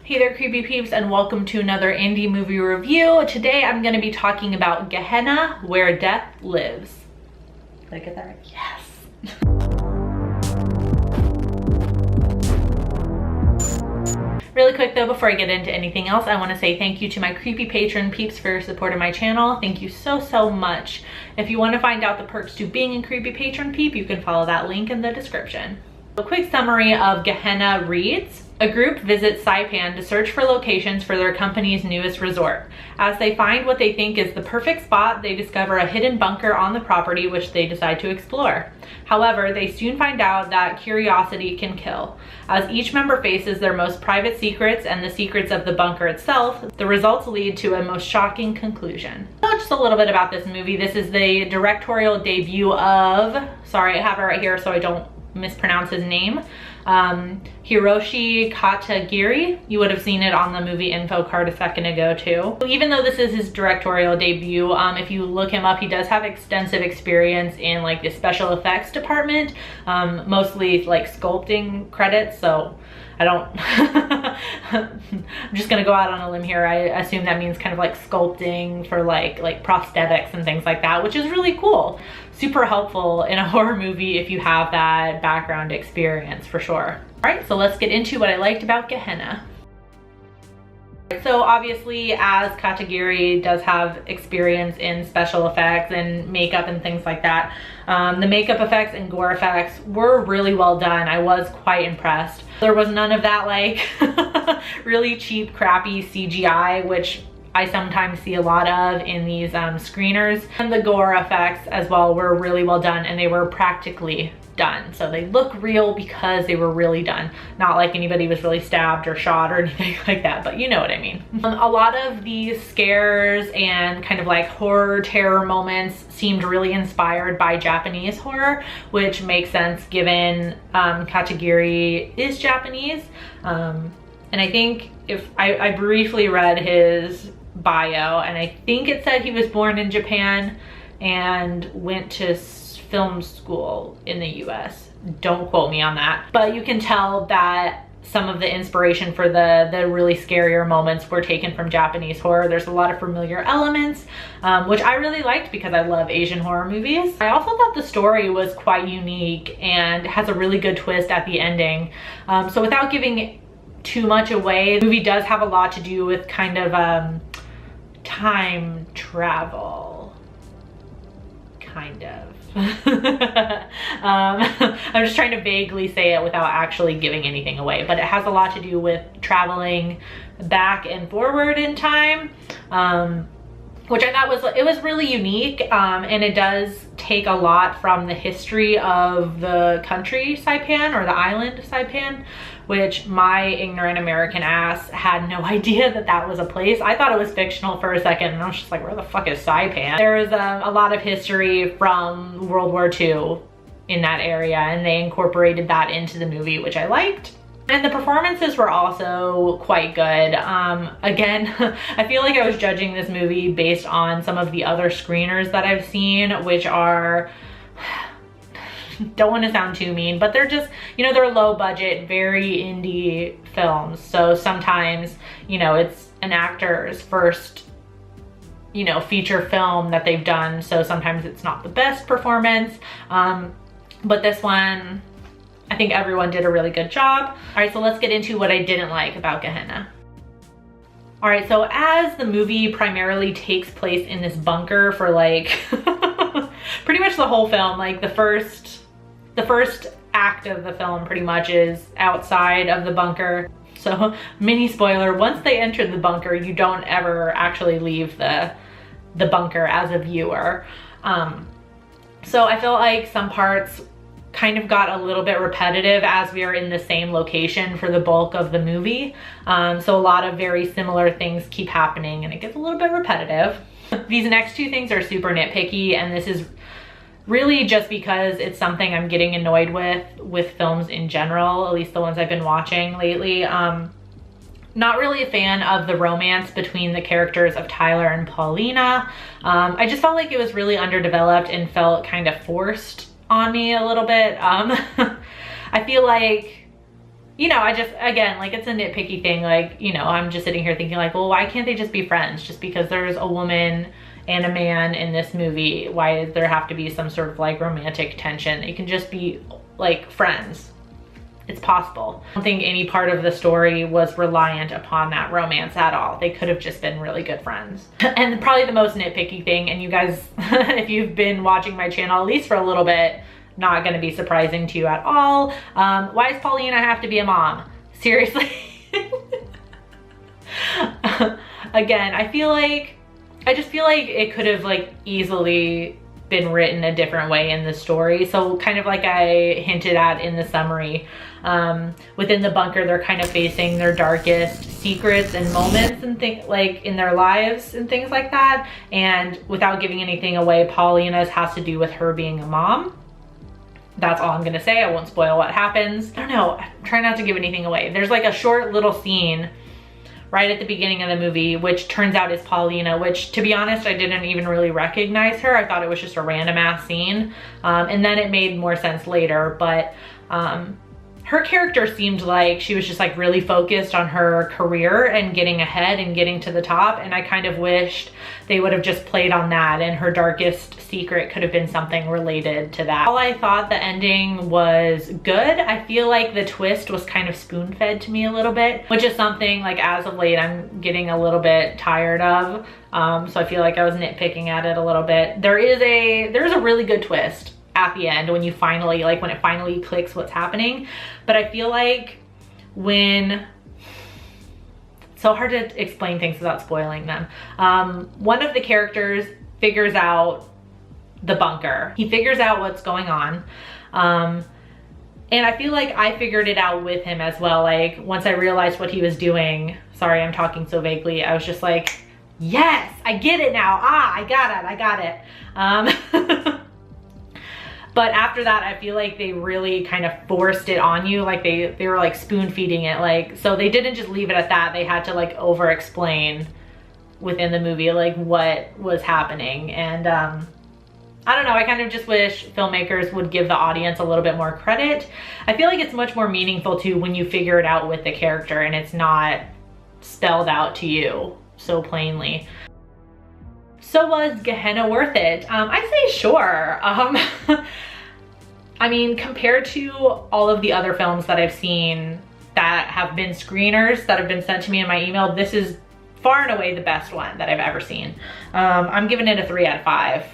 Hey there, creepy peeps, and welcome to another indie movie review. Today I'm going to be talking about Gehenna, Where Death Lives. Did I get that right? Yes. Really quick though, before I get into anything else, I want to say thank you to my creepy patron peeps for your support of my channel. Thank you so much. If you want to find out the perks to being a creepy patron peep, you can follow that link in the description. A quick summary of Gehenna reads: a group visits Saipan to search for locations for their company's newest resort. As they find what they think is the perfect spot, they discover a hidden bunker on the property which they decide to explore. However, they soon find out that curiosity can kill. As each member faces their most private secrets and the secrets of the bunker itself, the results lead to a most shocking conclusion. So just a little bit about this movie. This is the directorial debut of, sorry, I have it right here so I don't mispronounce his name, Hiroshi Katagiri. You would have seen it on the movie info card a second ago too. Even though this is his directorial debut, if you look him up, he does have extensive experience in like the special effects department, mostly like sculpting credits. So I don't, I'm just gonna go out on a limb here. I assume that means kind of like sculpting for like prosthetics and things like that, which is really cool. Super helpful in a horror movie if you have that background experience, for sure. All right, so let's get into what I liked about Gehenna. So obviously, as Katagiri does have experience in special effects and makeup and things like that, the makeup effects and gore effects were really well done. I was quite impressed. There was none of that like really cheap, crappy CGI, which I sometimes see a lot of in these screeners. And the gore effects as well were really well done, and they were practically done. So they look real because they were really done. Not like anybody was really stabbed or shot or anything like that, but you know what I mean. A lot of these scares and kind of like horror terror moments seemed really inspired by Japanese horror, which makes sense given Katagiri is Japanese. And I think if I briefly read his bio, and I think it said he was born in Japan and went to film school in the US. Don't quote me on that. But you can tell that some of the inspiration for the really scarier moments were taken from Japanese horror. There's a lot of familiar elements, which I really liked because I love Asian horror movies. I also thought the story was quite unique and has a really good twist at the ending. So without giving too much away, the movie does have a lot to do with kind of time travel, kind of. I'm just trying to vaguely say it without actually giving anything away, but it has a lot to do with traveling back and forward in time, which I thought was really unique, and it does take a lot from the history of the country Saipan, or the island Saipan, which my ignorant American ass had no idea that that was a place. I thought it was fictional for a second, and I was just like, where the fuck is Saipan? There is a lot of history from World War II in that area, and they incorporated that into the movie, which I liked. And the performances were also quite good. Again, I feel like I was judging this movie based on some of the other screeners that I've seen, which are, don't want to sound too mean, but they're just, you know, they're low budget, very indie films. So sometimes, you know, it's an actor's first, you know, feature film that they've done. So sometimes it's not the best performance. But this one, I think everyone did a really good job. All right, so let's get into what I didn't like about Gehenna. All right, so as the movie primarily takes place in this bunker for like pretty much the whole film, like the first act of the film pretty much is outside of the bunker. So mini spoiler, once they enter the bunker, you don't ever actually leave the bunker as a viewer. So I feel like some parts kind of got a little bit repetitive as we are in the same location for the bulk of the movie. So a lot of very similar things keep happening, and it gets a little bit repetitive. These next two things are super nitpicky, and this is really just because it's something I'm getting annoyed with films in general, at least the ones I've been watching lately. Not really a fan of the romance between the characters of Tyler and Paulina. I just felt like it was really underdeveloped and felt kind of forced on me a little bit. I feel like you know, I just, again, like, it's a nitpicky thing. Like, you know, I'm just sitting here thinking like, well, why can't they just be friends? Just because there's a woman and a man in this movie, why does there have to be some sort of like romantic tension? It can just be like friends. It's possible. I don't think any part of the story was reliant upon that romance at all. They could have just been really good friends. And probably the most nitpicky thing, and you guys, if you've been watching my channel, at least for a little bit, not gonna be surprising to you at all. Why does Paulina have to be a mom? Seriously. Again, I just feel like it could have like easily been written a different way in the story. So kind of like I hinted at in the summary, within the bunker, they're kind of facing their darkest secrets and moments and things like in their lives and things like that. And without giving anything away, Paulina's has to do with her being a mom. That's all I'm gonna say. I won't spoil what happens. I don't know, try not to give anything away. There's like a short little scene right at the beginning of the movie, which turns out is Paulina, which, to be honest, I didn't even really recognize her. I thought it was just a random ass scene. And then it made more sense later, but her character seemed like she was just like really focused on her career and getting ahead and getting to the top. And I kind of wished they would have just played on that, and her darkest secret could have been something related to that. While I thought the ending was good, I feel like the twist was kind of spoon-fed to me a little bit, which is something like as of late I'm getting a little bit tired of. So I feel like I was nitpicking at it a little bit. There's a really good twist at the end when you finally, like when it finally clicks what's happening. But I feel like when, so hard to explain things without spoiling them. One of the characters figures out the bunker. He figures out what's going on. And I feel like I figured it out with him as well. Like once I realized what he was doing, sorry, I'm talking so vaguely. I was just like, yes, I get it now. Ah, I got it. But after that, I feel like they really kind of forced it on you. Like they were like spoon feeding it. Like, so they didn't just leave it at that. They had to like over explain within the movie, like what was happening. And I don't know, I kind of just wish filmmakers would give the audience a little bit more credit. I feel like it's much more meaningful too when you figure it out with the character and it's not spelled out to you so plainly. So was Gehenna worth it? I say sure. I mean, compared to all of the other films that I've seen that have been screeners that have been sent to me in my email, this is far and away the best one that I've ever seen. I'm giving it a 3 out of 5.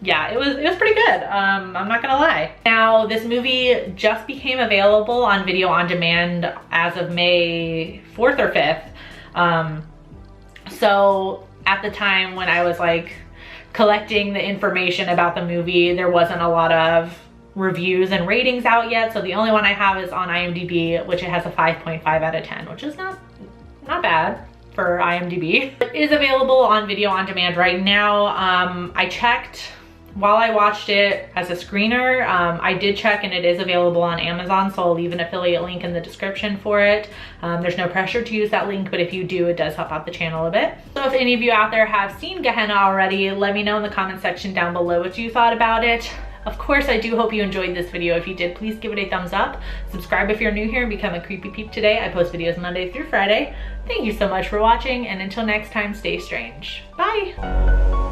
Yeah, it was pretty good. I'm not gonna lie. Now, this movie just became available on video on demand as of May 4th or 5th. So at the time when I was like collecting the information about the movie, there wasn't a lot of reviews and ratings out yet. So the only one I have is on IMDb, which it has a 5.5 out of 10, which is not bad for IMDb. It is available on video on demand right now. I checked while I watched it as a screener. I did check and it is available on Amazon, so I'll leave an affiliate link in the description for it. There's no pressure to use that link, but if you do, it does help out the channel a bit. So if any of you out there have seen Gehenna already, let me know in the comment section down below what you thought about it. Of course, I do hope you enjoyed this video. If you did, please give it a thumbs up. Subscribe if you're new here and become a creepy peep today. I post videos Monday through Friday. Thank you so much for watching, and until next time, stay strange. Bye.